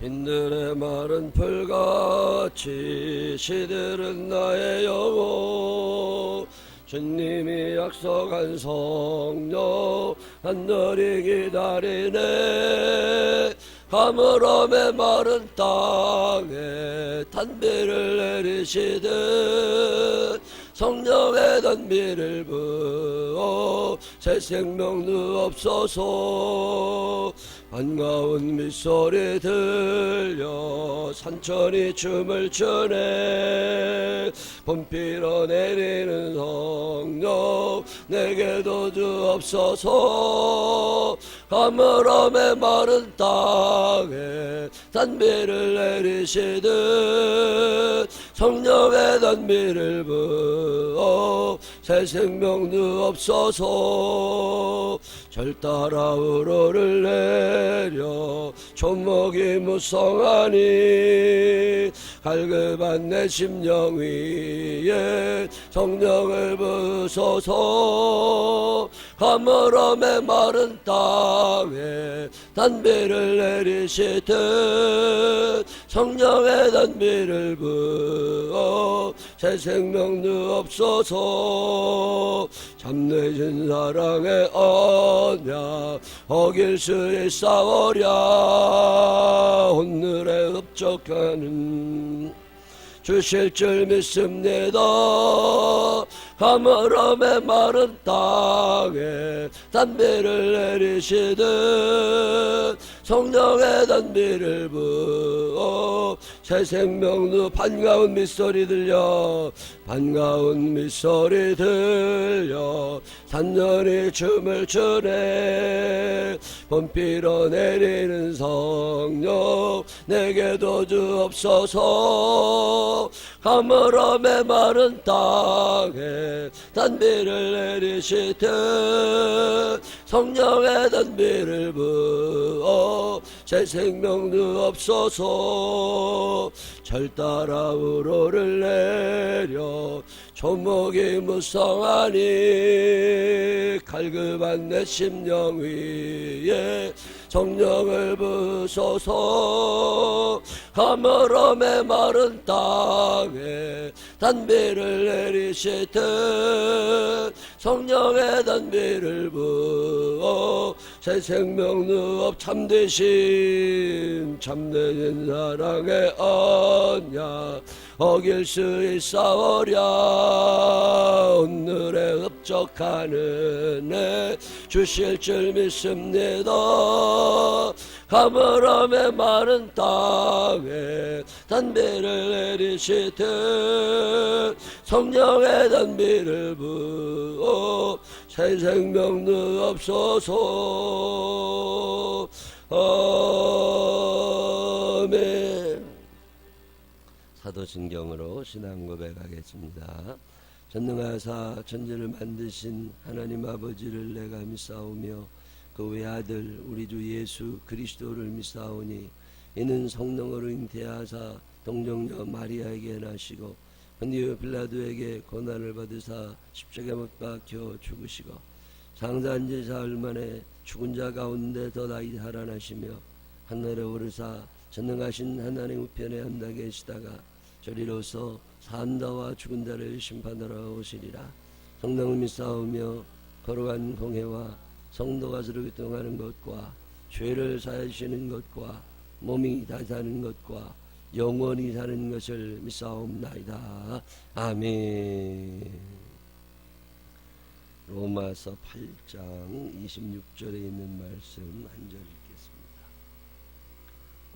빈들의 마른 풀같이 시들은 나의 영혼. 주님이 약속한 성령 간절히 기다리네. 가물음에 마른 땅에 단비를 내리시듯 성령의 단비를 부어 새 생명 누옵소서. 반가운 밑소리 들려 산천이 춤을 추네. 봄비로 내리는 성령 내게도 주옵소서. 가물음에 마른 땅에 단비를 내리시듯 성령의 단비를 부어 새 생명 누옵소서. 절 따라 우러를 내려 조목이 무성하니 갈급한 내 심령 위에 성령을 부소서. 가물음에 마른 땅에 단비를 내리시듯 성령의 단비를 부어 새 생명 누옵소서. 잠내진 사랑의 언약 어길 수 있사오랴. 오늘에 흡족하는 주실 줄 믿습니다. 가물음에 마른 땅에 단비를 내리시듯 성령의 단비를 부어 새 생명 누. 반가운 밑소리 들려 반가운 밑소리 들려 산전이 춤을 추네. 봄비로 내리는 성령 내게도 주옵소서. 가물음에 마른 땅에 단비를 내리시듯 성령의 단비를 부어 새 생명 누옵소서. 절 따라 우러를 내려 조목이 무성하니 갈급한 내 심령 위에 성령을 부소서. 가물음에 마른 땅에 단비를 내리시듯 성령의 단비를 부어 새 생명 누업. 참되신 참되신 사랑의 언약 어길 수 있사오랴. 오늘에 흡족한 은혜 주실 줄 믿습니다. 가물음에 마른 땅에 단비를 내리시듯 성령의 단비를 부어 새 생명 누옵소서. 아멘. 사도신경으로 신앙 고백하겠습니다. 전능하사 천지를 만드신 하나님 아버지를 내가 믿사오며 그 외아들 우리 주 예수 그리스도를 믿사오니 이는 성령으로 잉태하사 동정녀 마리아에게 나시고 본디오 빌라도에게 고난을 받으사 십자가에 못 박혀 죽으시고 장사한 지 사흘 만에 죽은 자 가운데 더 나이 살아나시며 하늘에 오르사 전능하신 하나님 우편에 앉아 계시다가 저리로서 산자와 죽은 자를 심판하러 오시리라. 성령을 믿사오며 거룩한 공회와 성도가 서로 교통하는 것과 죄를 사하시는 것과 몸이 다 사는 것과 영원히 사는 것을 믿사옵나이다. 아멘. 로마서 8장 26절에 있는 말씀 한 절 읽겠습니다.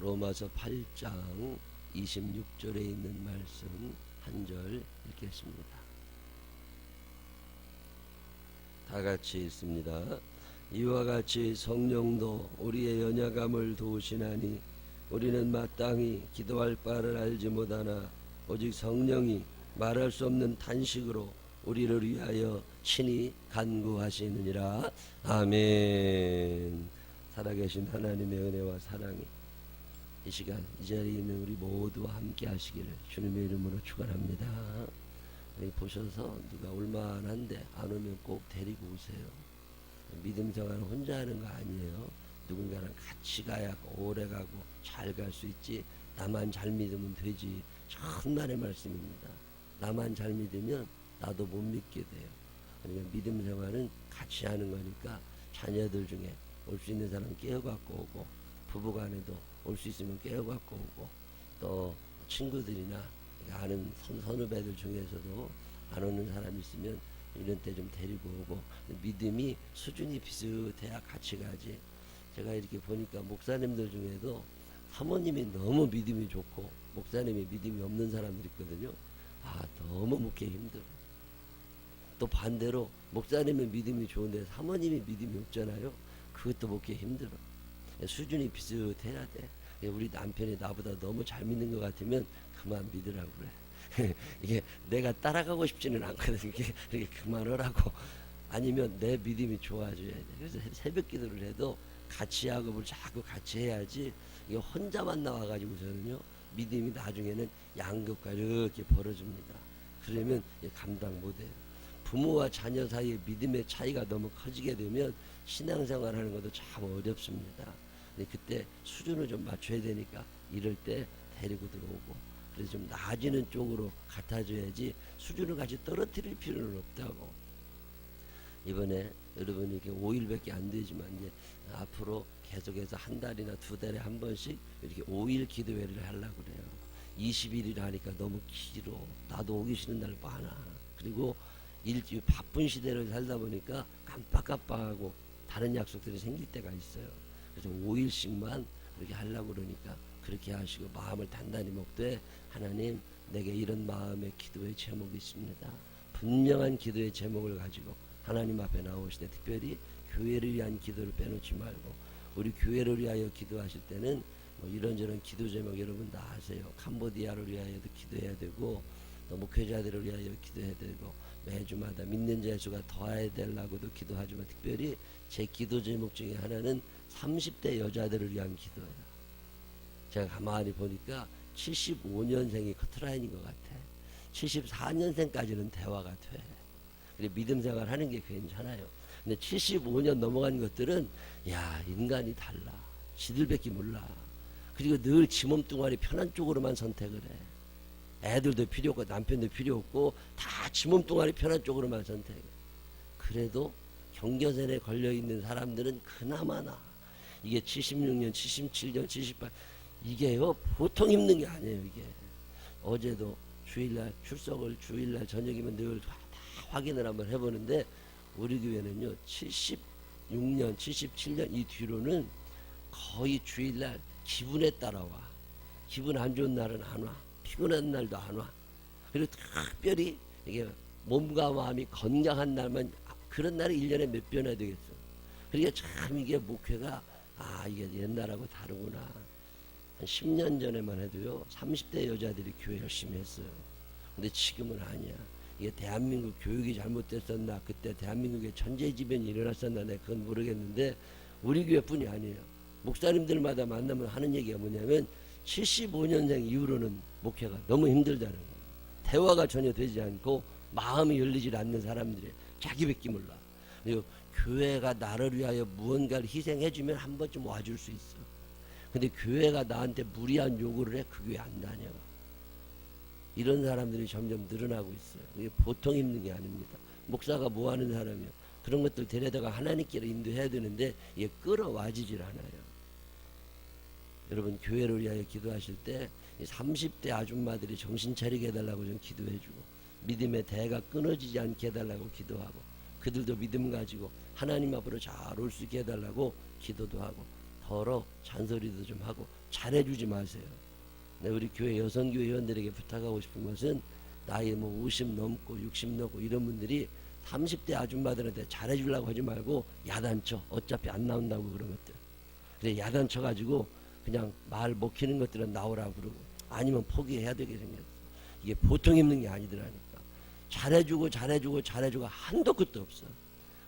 로마서 8장 26절에 있는 말씀 한 절 읽겠습니다. 다 같이 읽습니다. 이와 같이 성령도 우리의 연약함을 도우시나니 우리는 마땅히 기도할 바를 알지 못하나 오직 성령이 말할 수 없는 탄식으로 우리를 위하여 친히 간구하시느니라. 아멘. 살아계신 하나님의 은혜와 사랑이 이 시간 이 자리에 있는 우리 모두와 함께 하시기를 주님의 이름으로 축원합니다. 보셔서 누가 올만한데 안 오면 꼭 데리고 오세요. 믿음 생활은 혼자 하는 거 아니에요. 누군가랑 같이 가야 오래 가고 잘 갈 수 있지. 나만 잘 믿으면 되지. 천만의 말씀입니다. 나만 잘 믿으면 나도 못 믿게 돼요. 그러니까 믿음 생활은 같이 하는 거니까 자녀들 중에 올 수 있는 사람 깨워갖고 오고, 부부간에도 올 수 있으면 깨워갖고 오고, 또 친구들이나 아는 선후배들 중에서도 안 오는 사람 있으면 이런 때 좀 데리고 오고, 믿음이 수준이 비슷해야 같이 가지. 제가 이렇게 보니까 목사님들 중에도 사모님이 너무 믿음이 좋고 목사님이 믿음이 없는 사람들이 있거든요. 너무 묵기 힘들어. 또 반대로 목사님은 믿음이 좋은데 사모님이 믿음이 없잖아요. 그것도 묵기 힘들어. 수준이 비슷해야 돼. 우리 남편이 나보다 너무 잘 믿는 것 같으면 그만 믿으라고 그래. 이게 내가 따라가고 싶지는 않거든. 이게 그만하라고. 아니면 내 믿음이 좋아져야 돼. 그래서 새벽 기도를 해도 같이 학업을 자꾸 같이 해야지. 이게 혼자만 나와가지고서는요, 믿음이 나중에는 양극과 이렇게 벌어집니다. 그러면 감당 못해요. 부모와 자녀 사이의 믿음의 차이가 너무 커지게 되면 신앙생활 하는 것도 참 어렵습니다. 근데 그때 수준을 좀 맞춰야 되니까 이럴 때 데리고 들어오고, 그래서 좀 나아지는 쪽으로 같아져야지 수준을 같이 떨어뜨릴 필요는 없다고. 이번에 여러분이 이렇게 5일밖에 안 되지만 이제 앞으로 계속해서 한 달이나 두 달에 한 번씩 이렇게 5일 기도회를 하려고 그래요. 20일이라 하니까 너무 길어. 나도 오기 싫은 날 많아. 그리고 일주일 바쁜 시대를 살다 보니까 깜빡깜빡하고 다른 약속들이 생길 때가 있어요. 그래서 5일씩만 그렇게 하려고 그러니까 그렇게 하시고 마음을 단단히 먹되, 하나님, 내게 이런 마음의 기도의 제목이 있습니다. 분명한 기도의 제목을 가지고 하나님 앞에 나오실 때 특별히 교회를 위한 기도를 빼놓지 말고, 우리 교회를 위하여 기도하실 때는 뭐 이런저런 기도 제목 여러분 다 아세요. 캄보디아를 위하여도 기도해야 되고, 또 목회자들을 위하여 기도해야 되고, 매주마다 믿는 자 수가 더해야 되려고도 기도하지만 특별히 제 기도 제목 중에 하나는 30대 여자들을 위한 기도예요. 제가 가만히 보니까 75년생이 커트라인인 것 같아. 74년생까지는 대화가 돼. 그래, 믿음 생활 하는 게 괜찮아요. 근데 75년 넘어간 것들은 인간이 달라. 지들밖에 몰라. 그리고 늘 지 몸뚱아리 편한 쪽으로만 선택을 해. 애들도 필요 없고 남편도 필요 없고 다 지 몸뚱아리 편한 쪽으로만 선택해. 그래도 경계선에 걸려있는 사람들은 그나마나 이게 76년, 77년, 78 이게요 보통 힘든 게 아니에요. 이게 어제도 주일날 출석을 주일날 저녁이면 늘 다 확인을 한번 해보는데, 우리 교회는요 76년, 77년 이 뒤로는 거의 주일날 기분에 따라 와. 기분 안 좋은 날은 안 와. 피곤한 날도 안 와. 그리고 특별히 이게 몸과 마음이 건강한 날만, 그런 날이 1년에 몇 번이나 되겠어. 그러니까 참 이게 목회가 이게 옛날하고 다르구나. 한 10년 전에만 해도요 30대 여자들이 교회 열심히 했어요. 근데 지금은 아니야. 이게 대한민국 교육이 잘못됐었나, 그때 대한민국에 천재지변이 일어났었나, 내가 그건 모르겠는데 우리 교회뿐이 아니에요. 목사님들마다 만나면 하는 얘기가 뭐냐면 75년생 이후로는 목회가 너무 힘들다는 거예요. 대화가 전혀 되지 않고 마음이 열리질 않는 사람들이 자기밖에 몰라. 그리고 교회가 나를 위하여 무언가를 희생해주면 한 번쯤 와줄 수 있어. 근데 교회가 나한테 무리한 요구를 해, 그 교회 안 다녀. 이런 사람들이 점점 늘어나고 있어요. 이게 보통 힘든 게 아닙니다. 목사가 뭐 하는 사람이요? 그런 것들 데려다가 하나님께로 인도해야 되는데 이게 끌어와지질 않아요. 여러분 교회를 위하여 기도하실 때 30대 아줌마들이 정신 차리게 해달라고 좀 기도해주고, 믿음의 대가 끊어지지 않게 해달라고 기도하고, 그들도 믿음 가지고 하나님 앞으로 잘 올 수 있게 해달라고 기도도 하고, 더러 잔소리도 좀 하고 잘해주지 마세요. 우리 교회 여성교회 회원들에게 부탁하고 싶은 것은 나이 50 넘고 60 넘고 이런 분들이 30대 아줌마들한테 잘해주려고 하지 말고 야단쳐. 어차피 안 나온다고 그런 것들. 그래 야단쳐 가지고 그냥 말 먹히는 것들은 나오라고 그러고, 아니면 포기해야 되게 생겼어. 이게 보통 힘든 게 아니더라니까. 잘해주고 한도 끝도 없어.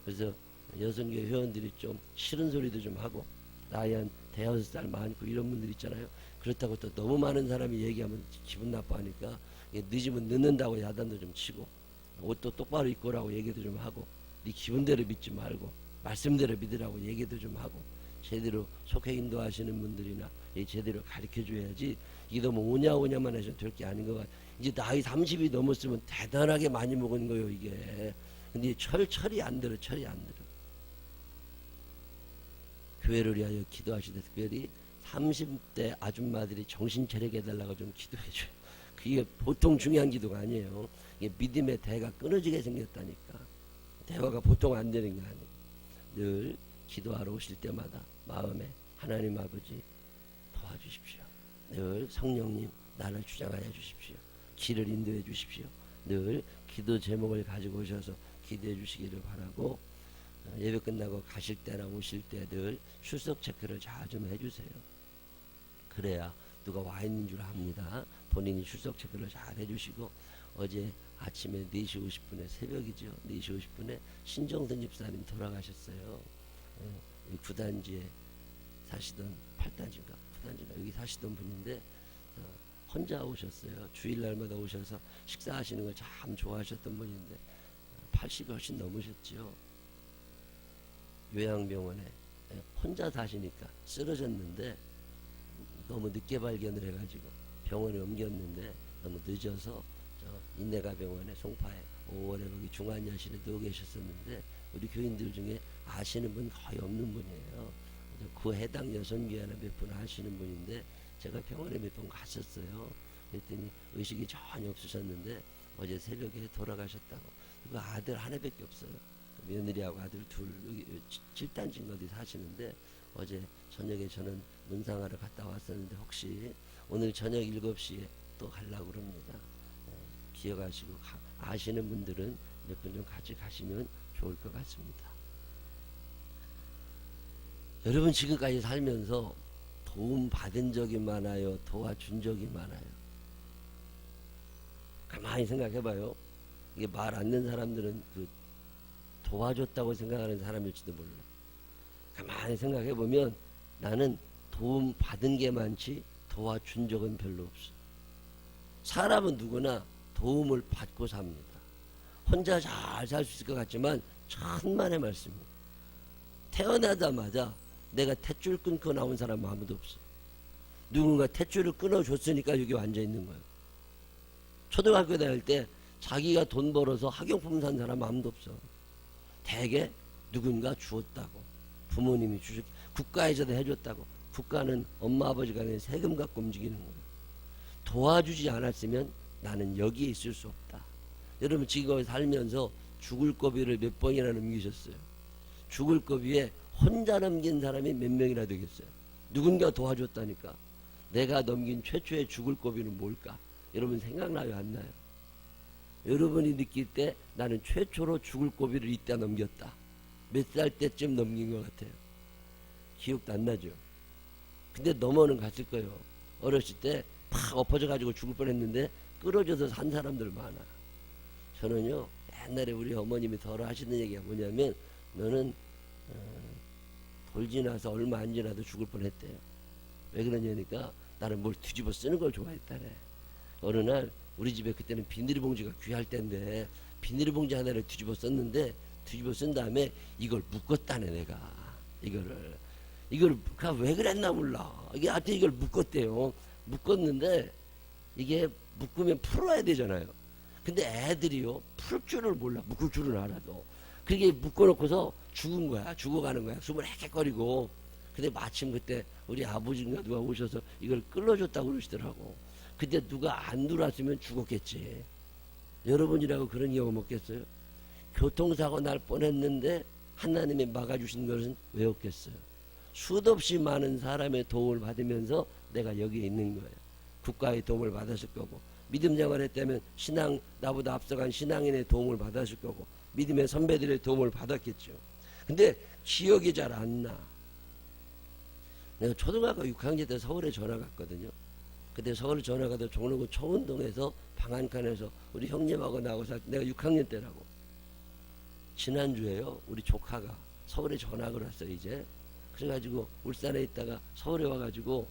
그래서 여성교회 회원들이 좀 싫은 소리도 좀 하고, 나이 한 대여섯 살 많고 이런 분들 있잖아요. 그렇다고 또 너무 많은 사람이 얘기하면 기분 나빠하니까 늦으면 늦는다고 야단도 좀 치고, 옷도 똑바로 입고 오라고 얘기도 좀 하고, 네 기분대로 믿지 말고 말씀대로 믿으라고 얘기도 좀 하고, 제대로 속해 인도하시는 분들이나 제대로 가르쳐줘야지. 이게 너무 오냐오냐만 해서 될 게 아닌 것 같아요. 이제 나이 30이 넘었으면 대단하게 많이 먹은 거예요 이게. 근데 철이 안 들어. 철이 안 들어. 교회를 위하여 기도하시되 특별히 30대 아줌마들이 정신 차리게 해달라고 좀 기도해줘요. 그게 보통 중요한 기도가 아니에요. 이게 믿음의 대가 끊어지게 생겼다니까. 대화가 보통 안 되는 게 아니에요. 늘 기도하러 오실 때마다 마음에 하나님 아버지 도와주십시오. 늘 성령님 나를 주장하여 주십시오. 길을 인도해 주십시오. 늘 기도 제목을 가지고 오셔서 기도해 주시기를 바라고, 예배 끝나고 가실 때나 오실 때 늘 출석 체크를 잘 좀 해주세요. 그래야 누가 와 있는 줄 압니다. 본인이 출석 체크를 잘 해주시고, 어제 아침에 4시 50분에 새벽이죠. 4시 50분에 신정선 집사님 돌아가셨어요. 구단지에 사시던 8단지인가 9단지인가 여기 사시던 분인데 혼자 오셨어요. 주일날마다 오셔서 식사하시는 걸 참 좋아하셨던 분인데 80이 훨씬 넘으셨죠. 요양병원에 혼자 사시니까 쓰러졌는데 너무 늦게 발견을 해가지고 병원에 옮겼는데 너무 늦어서 인내가병원에 송파에 5월에 거기 중환자실에 누워 계셨었는데 우리 교인들 중에 아시는 분 거의 없는 분이에요. 그 해당 여성교회나 몇 분 아시는 분인데 제가 병원에 몇 번 갔었어요. 그랬더니 의식이 전혀 없으셨는데 어제 새벽에 돌아가셨다고. 그 아들 하나밖에 없어요. 며느리하고 아들 둘, 여기 7단지인가 어디 사시는데 어제 저녁에 저는 문상하러 갔다 왔었는데 혹시 오늘 저녁 7시에 또 가려고 그럽니다. 기억하시고 아시는 분들은 몇 분 좀 같이 가시면 좋을 것 같습니다. 여러분 지금까지 살면서 도움 받은 적이 많아요? 도와준 적이 많아요? 가만히 생각해봐요. 이게 말 안 듣는 사람들은 도와줬다고 생각하는 사람일지도 몰라. 가만히 생각해보면 나는 도움 받은 게 많지 도와준 적은 별로 없어. 사람은 누구나 도움을 받고 삽니다. 혼자 잘 살 수 있을 것 같지만 천만의 말씀입니다. 태어나자마자 내가 탯줄 끊고 나온 사람은 아무도 없어. 누군가 탯줄을 끊어줬으니까 여기 앉아 있는 거예요. 초등학교 다닐 때 자기가 돈 벌어서 학용품 산 사람 아무도 없어. 대개 누군가 주었다고. 부모님이 주셨고 국가에서도 해줬다고. 국가는 엄마 아버지가 낸 세금 갖고 움직이는 거예요. 도와주지 않았으면 나는 여기에 있을 수 없다. 여러분 지금 살면서 죽을 고비를 몇 번이나 넘기셨어요. 죽을 고비에 혼자 넘긴 사람이 몇 명이나 되겠어요. 누군가 도와줬다니까. 내가 넘긴 최초의 죽을 고비는 뭘까? 여러분 생각나요 안 나요? 여러분이 느낄 때 나는 최초로 죽을 고비를 이때 넘겼다. 몇 살 때쯤 넘긴 것 같아요. 기억도 안 나죠? 근데 넘어는 갔을 거예요. 어렸을 때 팍 엎어져 가지고 죽을 뻔했는데 끌어져서 산 사람들 많아. 저는요 옛날에 우리 어머님이 덜어 하시는 얘기가 뭐냐면 너는 돌 지나서 얼마 안 지나도 죽을 뻔했대요. 왜 그러냐니까 나는 뭘 뒤집어 쓰는 걸 좋아했다네. 어느 날 우리 집에 그때는 비닐봉지가 귀할 때인데 비닐봉지 하나를 뒤집어 썼는데 뒤집어 쓴 다음에 이걸 묶었다네. 내가 이걸 왜 그랬나 몰라. 이게 하여튼 이걸 묶었대요. 묶었는데 이게 묶으면 풀어야 되잖아요. 근데 애들이요 풀 줄을 몰라. 묶을 줄은 알아도 그게 묶어놓고서 죽은 거야. 죽어가는 거야. 숨을 헥헥거리고. 근데 마침 그때 우리 아버지인가 누가 오셔서 이걸 끌어줬다고 그러시더라고. 근데 누가 안 들어왔으면 죽었겠지. 여러분이라고 그런 경험 없겠어요? 교통사고 날 뻔했는데 하나님이 막아주신 것은 왜 없겠어요? 수도 없이 많은 사람의 도움을 받으면서 내가 여기에 있는 거예요. 국가의 도움을 받았을 거고 믿음 생활했다면 신앙 나보다 앞서간 신앙인의 도움을 받았을 거고 믿음의 선배들의 도움을 받았겠죠. 근데 기억이 잘 안 나. 내가 초등학교 6학년 때 서울에 전화 갔거든요. 그때 서울 전화 가도 종로구 초운동에서 방한칸에서 우리 형님하고 나하고 살 때 내가 6학년 때라고. 지난주에요. 우리 조카가 서울에 전학을 왔어요. 이제. 그래가지고 울산에 있다가 서울에 와가지고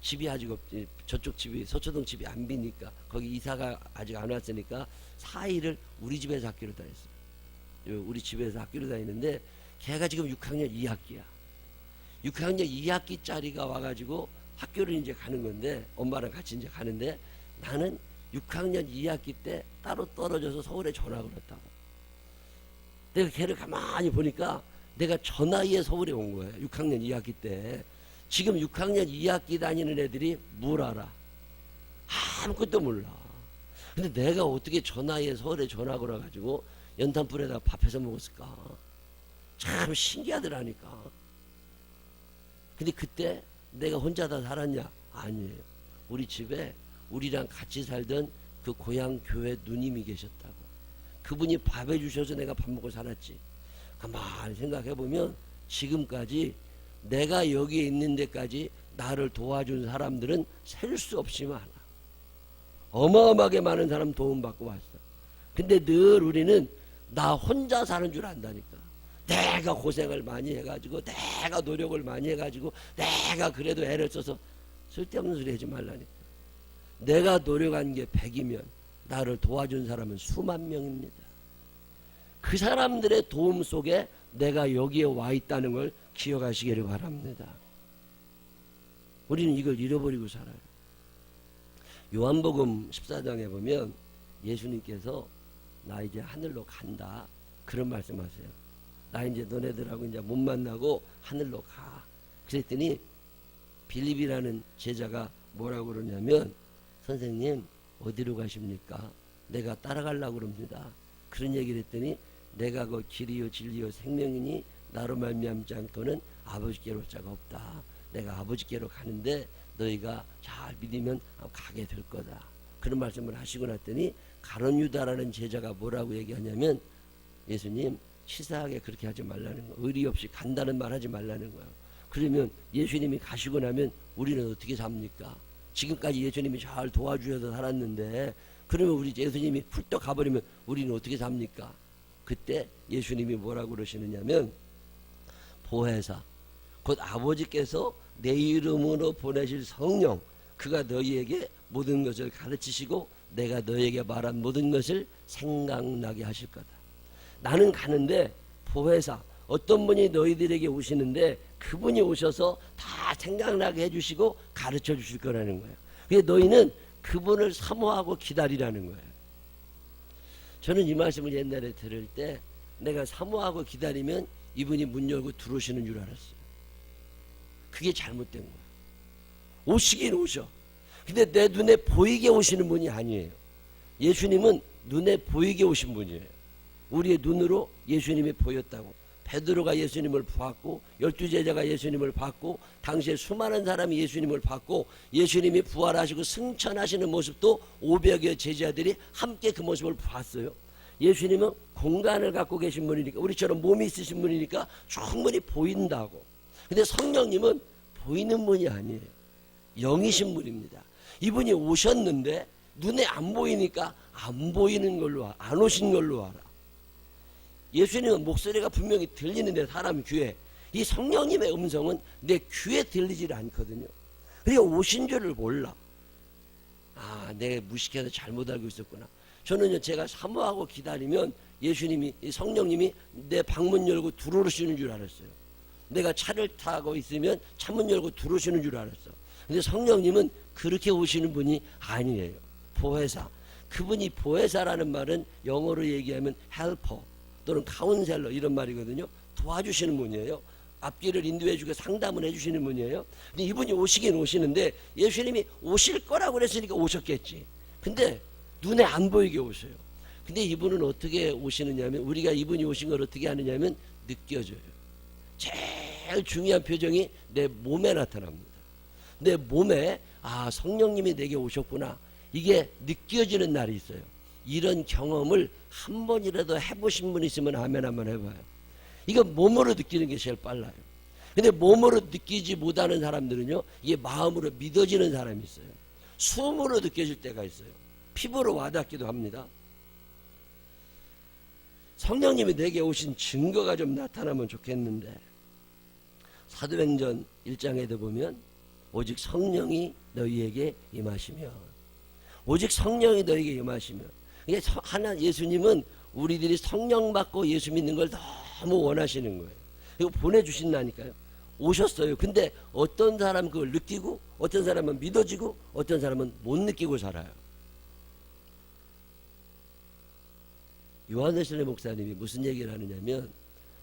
집이 아직 없지. 저쪽 집이 서초동 집이 안 비니까 거기 이사가 아직 안 왔으니까 4일을 우리 집에서 학교를 다녔어요. 우리 집에서 학교를 다니는데 걔가 지금 6학년 2학기야. 6학년 2학기짜리가 와가지고 학교를 이제 가는 건데, 엄마랑 같이 이제 가는데, 나는 6학년 2학기 때 따로 떨어져서 서울에 전학을 했다고. 내가 걔를 가만히 보니까 내가 저 나이에 서울에 온 거예요. 6학년 2학기 때. 지금 6학년 2학기 다니는 애들이 뭘 알아? 아무것도 몰라. 근데 내가 어떻게 저 나이에 서울에 전학을 와가지고 연탄불에다 밥해서 먹었을까? 참 신기하더라니까. 근데 그때 내가 혼자 다 살았냐? 아니에요. 우리 집에 우리랑 같이 살던 그 고향 교회 누님이 계셨다고. 그분이 밥 해주셔서 내가 밥 먹고 살았지. 가만히 생각해보면 지금까지 내가 여기에 있는 데까지 나를 도와준 사람들은 셀 수 없이 많아. 어마어마하게 많은 사람 도움받고 왔어. 근데 늘 우리는 나 혼자 사는 줄 안다니까. 내가 고생을 많이 해가지고, 내가 노력을 많이 해가지고, 내가 그래도 애를 써서, 쓸데없는 소리 하지 말라니까. 내가 노력한 게 100이면 나를 도와준 사람은 수만 명입니다. 그 사람들의 도움 속에 내가 여기에 와 있다는 걸 기억하시기를 바랍니다. 우리는 이걸 잃어버리고 살아요. 요한복음 14장에 보면 예수님께서 나 이제 하늘로 간다, 그런 말씀하세요. 나 이제 너네들하고 이제 못 만나고 하늘로 가. 그랬더니 빌립이라는 제자가 뭐라고 그러냐면, 선생님 어디로 가십니까? 내가 따라가려고 그럽니다. 그런 얘기를 했더니, 내가 그 길이요 진리요 생명이니 나로 말미암지 않고는 아버지께로 올 자가 없다. 내가 아버지께로 가는데 너희가 잘 믿으면 가게 될 거다. 그런 말씀을 하시고 났더니 가룟 유다라는 제자가 뭐라고 얘기하냐면, 예수님 치사하게 그렇게 하지 말라는 거, 의리 없이 간다는 말 하지 말라는 거예요. 그러면 예수님이 가시고 나면 우리는 어떻게 삽니까? 지금까지 예수님이 잘 도와주셔서 살았는데, 그러면 우리 예수님이 훌떡 가버리면 우리는 어떻게 삽니까? 그때 예수님이 뭐라고 그러시느냐면, 보혜사, 곧 아버지께서 내 이름으로 보내실 성령, 그가 너희에게 모든 것을 가르치시고 내가 너희에게 말한 모든 것을 생각나게 하실 거다. 나는 가는데 보혜사, 어떤 분이 너희들에게 오시는데 그분이 오셔서 다 생각나게 해주시고 가르쳐 주실 거라는 거예요. 그래서 너희는 그분을 사모하고 기다리라는 거예요. 저는 이 말씀을 옛날에 들을 때 내가 사모하고 기다리면 이분이 문 열고 들어오시는 줄 알았어요. 그게 잘못된 거야. 오시긴 오셔. 근데 내 눈에 보이게 오시는 분이 아니에요. 예수님은 눈에 보이게 오신 분이에요. 우리의 눈으로 예수님이 보였다고. 베드로가 예수님을 봤고, 12제자가 예수님을 봤고, 당시에 수많은 사람이 예수님을 봤고, 예수님이 부활하시고 승천하시는 모습도 500여 제자들이 함께 그 모습을 봤어요. 예수님은 공간을 갖고 계신 분이니까, 우리처럼 몸이 있으신 분이니까 충분히 보인다고. 근데 성령님은 보이는 분이 아니에요. 영이신 분입니다. 이분이 오셨는데 눈에 안 보이니까 안 보이는 걸로, 안 오신 걸로 알아. 예수님은 목소리가 분명히 들리는데 사람 귀에, 이 성령님의 음성은 내 귀에 들리질 않거든요. 그러니까 오신 줄을 몰라. 아, 내가 무식해서 잘못 알고 있었구나. 저는요, 제가 사모하고 기다리면 예수님이, 성령님이 내 방문 열고 들어오시는 줄 알았어요. 내가 차를 타고 있으면 차문 열고 들어오시는 줄 알았어. 근데 성령님은 그렇게 오시는 분이 아니에요. 보혜사. 그분이 보혜사라는 말은 영어로 얘기하면 helper 또는 카운셀러 이런 말이거든요. 도와주시는 분이에요. 앞길을 인도해주고 상담을 해주시는 분이에요. 근데 이분이 오시긴 오시는데 예수님이 오실 거라고 그랬으니까 오셨겠지. 근데 눈에 안 보이게 오셔요. 근데 이분은 어떻게 오시느냐면, 우리가 이분이 오신 걸 어떻게 하느냐면 느껴져요. 제일 중요한 표정이 내 몸에 나타납니다. 내 몸에, 아, 성령님이 내게 오셨구나, 이게 느껴지는 날이 있어요. 이런 경험을 한 번이라도 해보신 분 있으면 아멘 한번 해봐요. 이거 몸으로 느끼는 게 제일 빨라요. 근데 몸으로 느끼지 못하는 사람들은요, 이게 마음으로 믿어지는 사람이 있어요. 숨으로 느껴질 때가 있어요. 피부로 와닿기도 합니다. 성령님이 내게 오신 증거가 좀 나타나면 좋겠는데, 사도행전 1장에도 보면 오직 성령이 너희에게 임하시면, 오직 성령이 너희에게 임하시면, 이게 하나, 예수님은 우리들이 성령 받고 예수 믿는 걸 너무 원하시는 거예요. 이거 보내주신다니까요. 오셨어요. 근데 어떤 사람은 그걸 느끼고 어떤 사람은 믿어지고 어떤 사람은 못 느끼고 살아요. 요한 웨슬리 목사님이 무슨 얘기를 하느냐면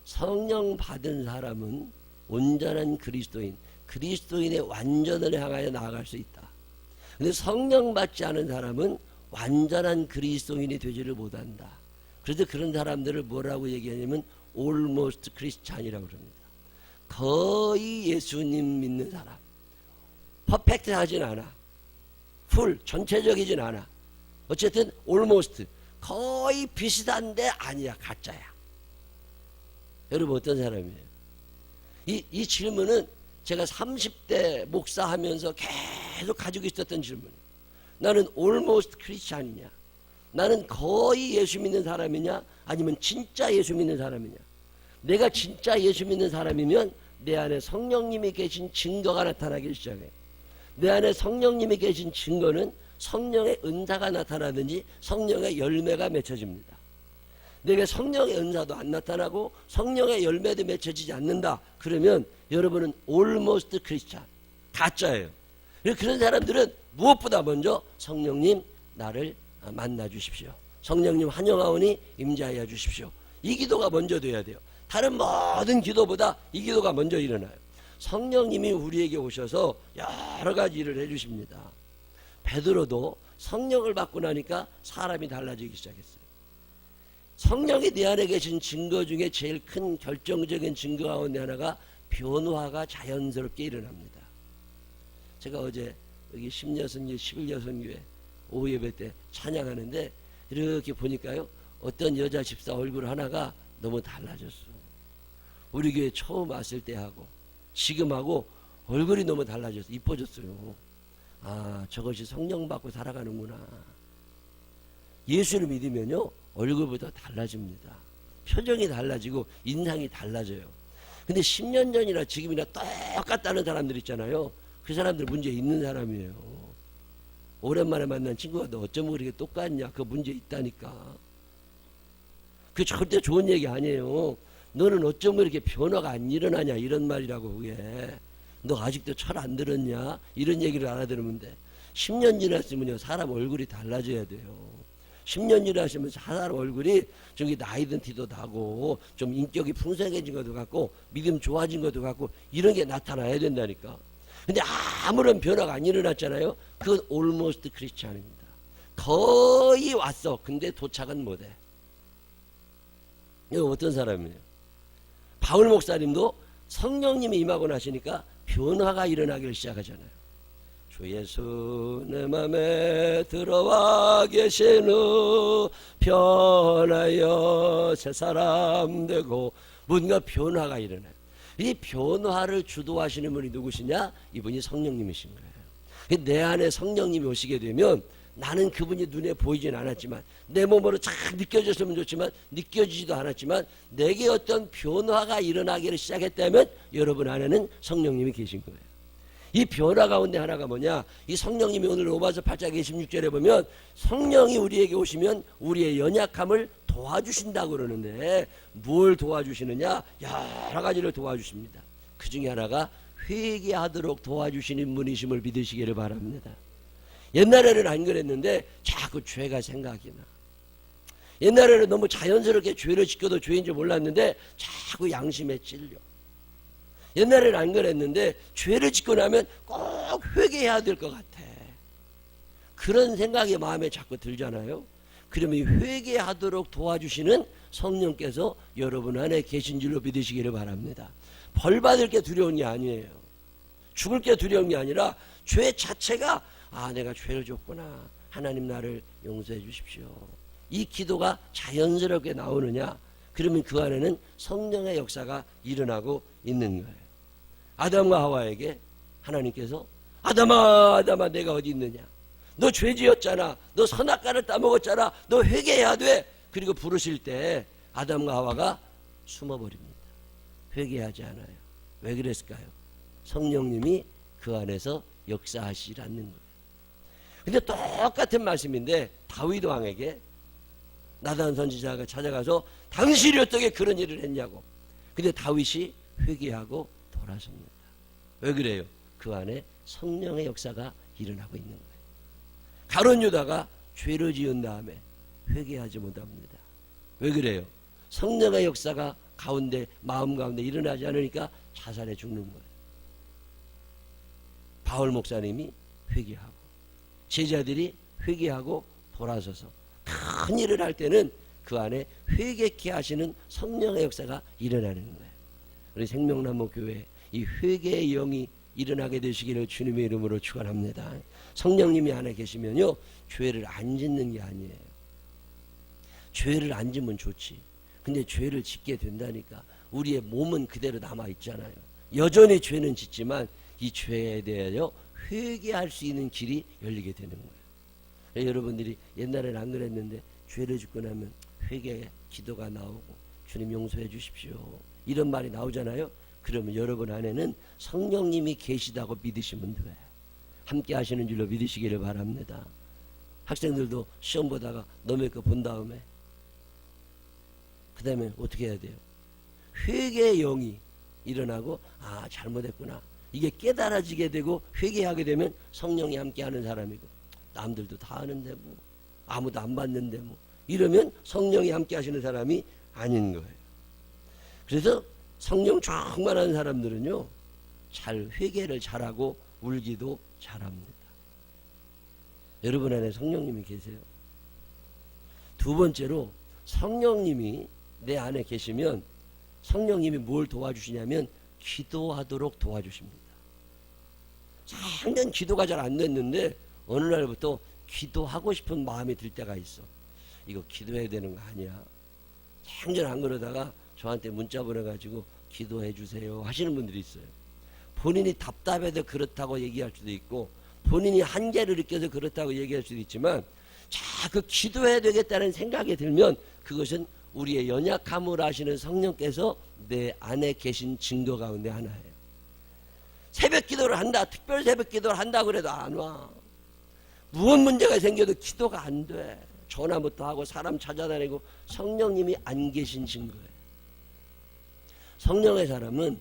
성령 받은 사람은 온전한 그리스도인의 완전을 향하여 나아갈 수 있다. 근데 성령 받지 않은 사람은 완전한 그리스도인이 되지를 못한다. 그래서 그런 사람들을 뭐라고 얘기하냐면 almost Christian이라고 그럽니다. 거의 예수님 믿는 사람. 퍼펙트 하진 않아. 전체적이진 않아. 어쨌든 almost 거의 비슷한데 아니야. 가짜야. 여러분 어떤 사람이에요? 이 질문은 제가 30대 목사하면서 계속 가지고 있었던 질문이에요. 나는 almost Christian이냐? 나는 거의 예수 믿는 사람이냐? 아니면 진짜 예수 믿는 사람이냐? 내가 진짜 예수 믿는 사람이면 내 안에 성령님이 계신 증거가 나타나기 시작해요. 내 안에 성령님이 계신 증거는 성령의 은사가 나타나든지 성령의 열매가 맺혀집니다. 내게 성령의 은사도 안 나타나고 성령의 열매도 맺혀지지 않는다. 그러면 여러분은 almost Christian, 가짜예요. 그런 사람들은 무엇보다 먼저 성령님 나를 만나 주십시오. 성령님 환영하오니 임재하여 주십시오. 이 기도가 먼저 돼야 돼요. 다른 모든 기도보다 이 기도가 먼저 일어나요. 성령님이 우리에게 오셔서 여러 가지 일을 해주십니다. 베드로도 성령을 받고 나니까 사람이 달라지기 시작했어요. 성령이 내 안에 계신 증거 중에 제일 큰 결정적인 증거 가운데 하나가 변화가 자연스럽게 일어납니다. 제가 어제 여기 10여선교회 11여선교회 오후 예배 때 찬양하는데 이렇게 보니까요, 어떤 여자 집사 얼굴 하나가 너무 달라졌어. 우리 교회 처음 왔을 때하고 지금하고 얼굴이 너무 달라졌어. 이뻐졌어요. 아, 저것이 성령 받고 살아가는구나. 예수를 믿으면요 얼굴보다 달라집니다. 표정이 달라지고 인상이 달라져요. 근데 10년 전이나 지금이나 똑같다는 사람들 있잖아요. 그 사람들 문제 있는 사람이에요. 오랜만에 만난 친구가 너 어쩌면 그렇게 똑같냐? 그 문제 있다니까. 그게 절대 좋은 얘기 아니에요. 너는 어쩌면 이렇게 변화가 안 일어나냐? 이런 말이라고. 그게 너 아직도 철 안 들었냐? 이런 얘기를 알아들으면 돼. 10년 지났으면요 사람 얼굴이 달라져야 돼요. 10년 지나시면 사람 얼굴이 저기 나이 든 티도 나고 좀 인격이 풍성해진 것도 같고 믿음 좋아진 것도 같고 이런 게 나타나야 된다니까. 근데 아무런 변화가 안 일어났잖아요. 그건 almost Christian입니다. 거의 왔어. 근데 도착은 못해. 이거 어떤 사람이에요? 바울 목사님도 성령님이 임하고 나시니까 변화가 일어나기를 시작하잖아요. 주 예수 내 맘에 들어와 계시는 변하여 새 사람 되고 뭔가 변화가 일어나요. 이 변화를 주도하시는 분이 누구시냐? 이분이 성령님이신 거예요. 내 안에 성령님이 오시게 되면 나는 그분이 눈에 보이진 않았지만 내 몸으로 잘 느껴졌으면 좋지만 느껴지지도 않았지만 내게 어떤 변화가 일어나기를 시작했다면 여러분 안에는 성령님이 계신 거예요. 이 변화 가운데 하나가 뭐냐? 이 성령님이 오늘 로마서 8장 26절에 보면 성령이 우리에게 오시면 우리의 연약함을 도와주신다고 그러는데 뭘 도와주시느냐? 여러 가지를 도와주십니다. 그 중에 하나가 회개하도록 도와주시는 분이심을 믿으시기를 바랍니다. 옛날에는 안 그랬는데 자꾸 죄가 생각이 나. 옛날에는 너무 자연스럽게 죄를 지켜도 죄인 줄 몰랐는데 자꾸 양심에 찔려. 옛날에는 안 그랬는데 죄를 짓고 나면 꼭 회개해야 될 것 같아. 그런 생각이 마음에 자꾸 들잖아요. 그러면 회개하도록 도와주시는 성령께서 여러분 안에 계신 줄로 믿으시기를 바랍니다. 벌 받을 게 두려운 게 아니에요. 죽을 게 두려운 게 아니라 죄 자체가 아 내가 죄를 졌구나. 하나님 나를 용서해 주십시오. 이 기도가 자연스럽게 나오느냐? 그러면 그 안에는 성령의 역사가 일어나고 있는 거예요. 아담과 하와에게 하나님께서 아담아 아담아 내가 어디 있느냐? 너 죄지었잖아. 너 선악과를 따먹었잖아. 너 회개해야 돼. 그리고 부르실 때 아담과 하와가 숨어버립니다. 회개하지 않아요. 왜 그랬을까요? 성령님이 그 안에서 역사하시지 않는 거예요. 근데 똑같은 말씀인데 다윗 왕에게 나단 선지자가 찾아가서 당신이 어떻게 그런 일을 했냐고. 근데 다윗이 회개하고 돌아섭니다. 왜 그래요? 그 안에 성령의 역사가 일어나고 있는 거예요. 가룟 유다가 죄를 지은 다음에 회개하지 못합니다. 왜 그래요? 성령의 역사가 마음 가운데 일어나지 않으니까 자살해 죽는 거예요. 바울 목사님이 회개하고 제자들이 회개하고 돌아서서 큰 일을 할 때는 그 안에 회개케 하시는 성령의 역사가 일어나는 거예요. 우리 생명나무 교회 이 회개의 영이 일어나게 되시기를 주님의 이름으로 축원합니다. 성령님이 안에 계시면요, 죄를 안 짓는 게 아니에요. 죄를 안 짓면 좋지. 근데 죄를 짓게 된다니까 우리의 몸은 그대로 남아 있잖아요. 여전히 죄는 짓지만 이 죄에 대하여 회개할 수 있는 길이 열리게 되는 거예요. 여러분들이 옛날에는 안 그랬는데 죄를 짓고 나면 회개 기도가 나오고 주님 용서해 주십시오 이런 말이 나오잖아요. 그러면 여러분 안에는 성령님이 계시다고 믿으시면 돼요. 함께 하시는 줄로 믿으시기를 바랍니다. 학생들도 시험 보다가 너의 거 본 다음에 그 다음에 어떻게 해야 돼요? 회개의 영이 일어나고 아 잘못했구나 이게 깨달아지게 되고 회개하게 되면 성령이 함께하는 사람이고 남들도 다 아는데 뭐 아무도 안 봤는데 뭐 이러면 성령이 함께하시는 사람이 아닌 거예요. 그래서 성령 충만한 사람들은요 잘 회개를 잘하고 울기도 잘합니다. 여러분 안에 성령님이 계세요. 두 번째로 성령님이 내 안에 계시면 성령님이 뭘 도와주시냐면 기도하도록 도와주십니다. 작년 기도가 잘 안 됐는데 어느 날부터 기도하고 싶은 마음이 들 때가 있어. 이거 기도해야 되는 거 아니야. 작년 안 그러다가 저한테 문자 보내가지고 기도해 주세요 하시는 분들이 있어요. 본인이 답답해서 그렇다고 얘기할 수도 있고 본인이 한계를 느껴서 그렇다고 얘기할 수도 있지만 자꾸 기도해야 되겠다는 생각이 들면 그것은 우리의 연약함을 아시는 성령께서 내 안에 계신 증거 가운데 하나예요. 새벽 기도를 한다, 특별 새벽 기도를 한다 그래도 안 와. 무슨 문제가 생겨도 기도가 안 돼. 전화부터 하고 사람 찾아다니고 성령님이 안 계신 증거예요. 성령의 사람은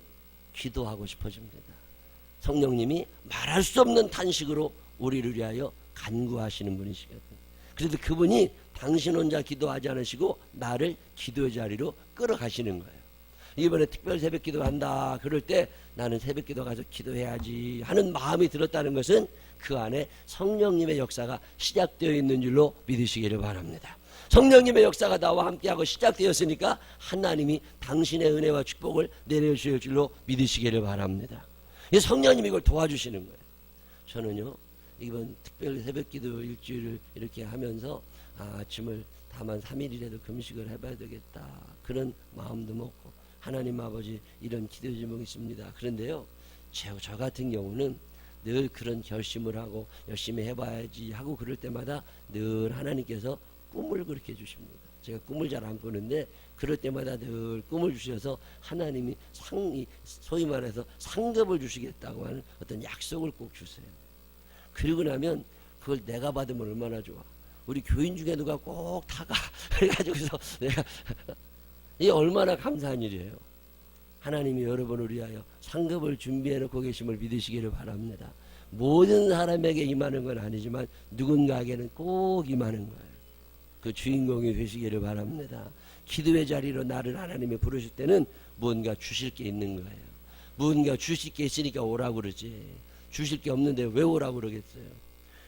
기도하고 싶어집니다. 성령님이 말할 수 없는 탄식으로 우리를 위하여 간구하시는 분이시거든요. 그래도 그분이 당신 혼자 기도하지 않으시고 나를 기도의 자리로 끌어가시는 거예요. 이번에 특별 새벽 기도 한다 그럴 때 나는 새벽 기도 가서 기도해야지 하는 마음이 들었다는 것은 그 안에 성령님의 역사가 시작되어 있는 줄로 믿으시기를 바랍니다. 성령님의 역사가 나와 함께하고 시작되었으니까 하나님이 당신의 은혜와 축복을 내려주실 줄로 믿으시기를 바랍니다. 성령님이 이걸 도와주시는 거예요. 저는요 이번 특별 새벽기도 일주일을 이렇게 하면서 아침을 다만 3일이라도 금식을 해봐야 되겠다 그런 마음도 먹고 하나님 아버지 이런 기도 제목이 있습니다. 그런데요 저 같은 경우는 늘 그런 결심을 하고 열심히 해봐야지 하고 그럴 때마다 늘 하나님께서 꿈을 그렇게 주십니다. 제가 꿈을 잘 안 꾸는데 그럴 때마다 늘 꿈을 주셔서 하나님이 소위 말해서 상급을 주시겠다고 하는 어떤 약속을 꼭 주세요. 그리고 나면 그걸 내가 받으면 얼마나 좋아. 우리 교인 중에 누가 꼭 타가 그래가지고서 내가 이게 얼마나 감사한 일이에요. 하나님이 여러분을 위하여 상급을 준비해놓고 계심을 믿으시기를 바랍니다. 모든 사람에게 임하는 건 아니지만 누군가에게는 꼭 임하는 거예요. 그 주인공이 되시기를 바랍니다. 기도의 자리로 나를 하나님이 부르실 때는 무언가 주실 게 있는 거예요. 무언가 주실 게 있으니까 오라고 그러지. 주실 게 없는데 왜 오라고 그러겠어요.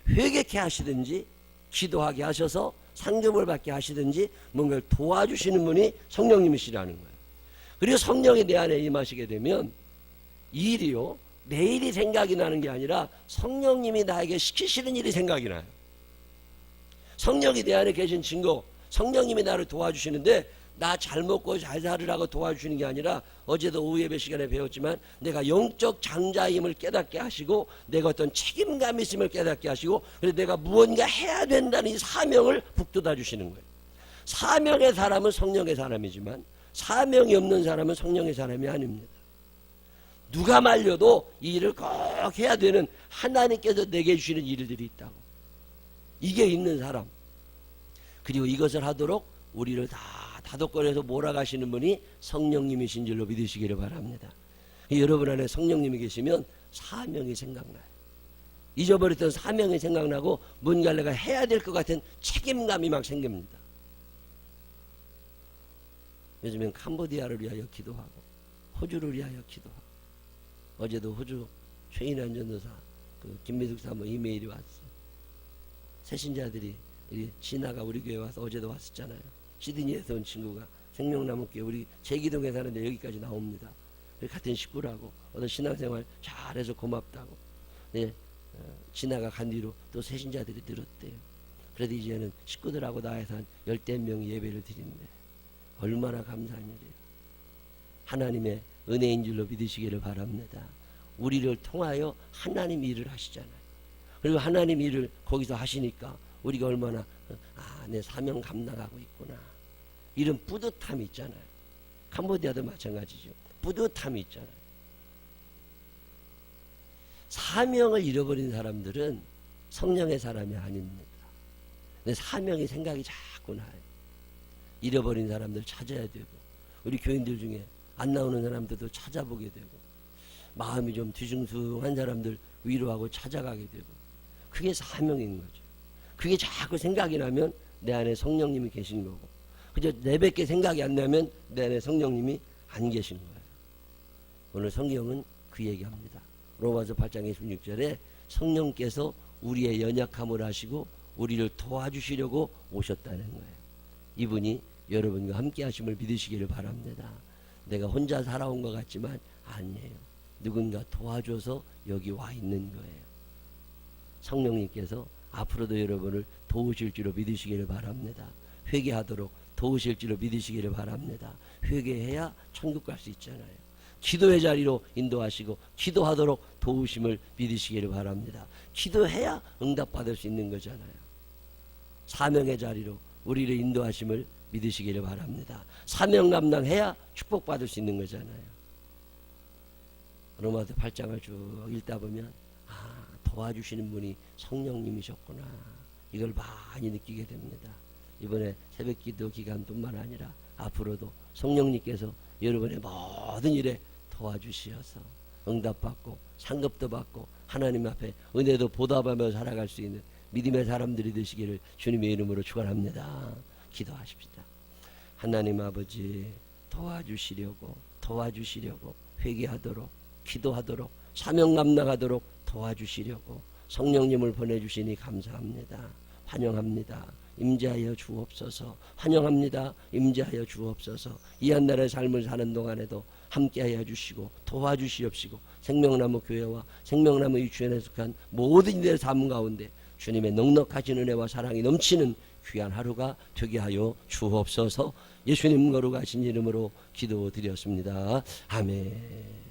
회개케 하시든지 기도하게 하셔서 상급을 받게 하시든지 뭔가를 도와주시는 분이 성령님이시라는 거예요. 그리고 성령이 내 안에 임하시게 되면 이 일이요 내 일이 생각이 나는 게 아니라 성령님이 나에게 시키시는 일이 생각이 나요. 성령이 내 안에 계신 증거, 성령님이 나를 도와주시는데 나 잘 먹고 잘 살으라고 도와주시는 게 아니라 어제도 오후 예배 시간에 배웠지만 내가 영적 장자임을 깨닫게 하시고 내가 어떤 책임감이 있음을 깨닫게 하시고 그래서 내가 무언가 해야 된다는 이 사명을 북돋아 주시는 거예요. 사명의 사람은 성령의 사람이지만 사명이 없는 사람은 성령의 사람이 아닙니다. 누가 말려도 이 일을 꼭 해야 되는 하나님께서 내게 주시는 일들이 있다고. 이게 있는 사람 그리고 이것을 하도록 우리를 다 다독거려서 몰아가시는 분이 성령님이신 줄로 믿으시기를 바랍니다. 여러분 안에 성령님이 계시면 사명이 생각나요. 잊어버렸던 사명이 생각나고 뭔가 내가 해야 될 것 같은 책임감이 막 생깁니다. 요즘엔 캄보디아를 위하여 기도하고 호주를 위하여 기도하고, 어제도 호주 최인환 전도사 그 김미숙 사모 이메일이 왔어요. 새신자들이 진아가 우리 교회 와서 어제도 왔었잖아요. 시드니에서 온 친구가 생명나무교회 우리 제기동에 사는데 여기까지 나옵니다. 같은 식구라고 어떤 신앙생활 잘해서 고맙다고. 네, 진아가 간 뒤로 또 새신자들이 늘었대요. 그래도 이제는 식구들하고 나와서 한 10명 예배를 드린대. 얼마나 감사한 일이에요. 하나님의 은혜인 줄로 믿으시기를 바랍니다. 우리를 통하여 하나님 일을 하시잖아요. 그리고 하나님 일을 거기서 하시니까 우리가 얼마나 내 사명 감당하고 있구나, 이런 뿌듯함이 있잖아요. 캄보디아도 마찬가지죠. 뿌듯함이 있잖아요. 사명을 잃어버린 사람들은 성령의 사람이 아닙니다. 근데 사명의 생각이 자꾸 나요. 잃어버린 사람들 찾아야 되고, 우리 교인들 중에 안 나오는 사람들도 찾아보게 되고, 마음이 좀 뒤숭숭한 사람들 위로하고 찾아가게 되고, 그게 사명인 거죠. 그게 자꾸 생각이 나면 내 안에 성령님이 계신 거고, 그저 내밖에 생각이 안 나면 내 안에 성령님이 안 계신 거예요. 오늘 성경은 그 얘기합니다. 로마서 8장 26절에 성령께서 우리의 연약함을 아시고 우리를 도와주시려고 오셨다는 거예요. 이분이 여러분과 함께 하심을 믿으시기를 바랍니다. 내가 혼자 살아온 것 같지만 아니에요. 누군가 도와줘서 여기 와 있는 거예요. 성령님께서 앞으로도 여러분을 도우실 줄로 믿으시기를 바랍니다. 회개하도록 도우실 줄로 믿으시기를 바랍니다. 회개해야 천국 갈 수 있잖아요. 기도의 자리로 인도하시고 기도하도록 도우심을 믿으시기를 바랍니다. 기도해야 응답받을 수 있는 거잖아요. 사명의 자리로 우리를 인도하심을 믿으시기를 바랍니다. 사명 감당해야 축복받을 수 있는 거잖아요. 로마서 8장을 쭉 읽다 보면 도와주시는 분이 성령님이셨구나, 이걸 많이 느끼게 됩니다. 이번에 새벽기도 기간뿐만 아니라 앞으로도 성령님께서 여러분의 모든 일에 도와주시어서 응답받고 상급도 받고 하나님 앞에 은혜도 보답하며 살아갈 수 있는 믿음의 사람들이 되시기를 주님의 이름으로 축원합니다. 기도하십시다. 하나님 아버지, 도와주시려고 회개하도록 기도하도록 사명 감당하도록 도와주시려고 성령님을 보내주시니 감사합니다. 환영합니다. 임재하여 주옵소서. 환영합니다. 임재하여 주옵소서. 이 한 날의 삶을 사는 동안에도 함께하여 주시고 도와주시옵시고, 생명나무 교회와 생명나무 유치원에 속한 모든 이들의 삶 가운데 주님의 넉넉하신 은혜와 사랑이 넘치는 귀한 하루가 되게 하여 주옵소서. 예수님 거룩하신 이름으로 기도드렸습니다. 아멘.